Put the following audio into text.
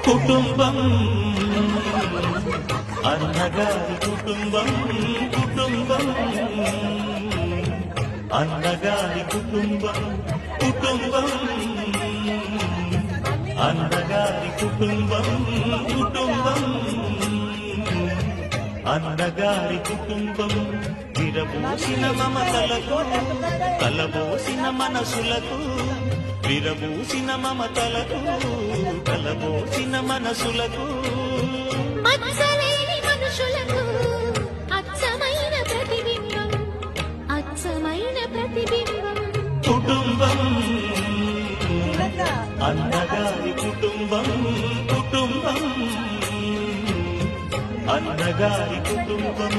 కుటుంబం అన్నగారి కుటుంబం కుటుంబం అన్నగారి కుటుంబం కుటుంబం అన్నగారి కుటుంబం కుటుంబం అన్నగారి కుటుంబం విరబూసిన మమతలకు కలబోసిన మనసులకు విరబూసిన మమతలకు కలబోసిన మనసులకు మచ్చలేని మనుషులకు అచ్చమైన ప్రతిబింబం అచ్చమైన ప్రతిబింబం కుటుంబం అన్నగారి కుటుంబం కుటుంబం అన్నగారి కుటుంబం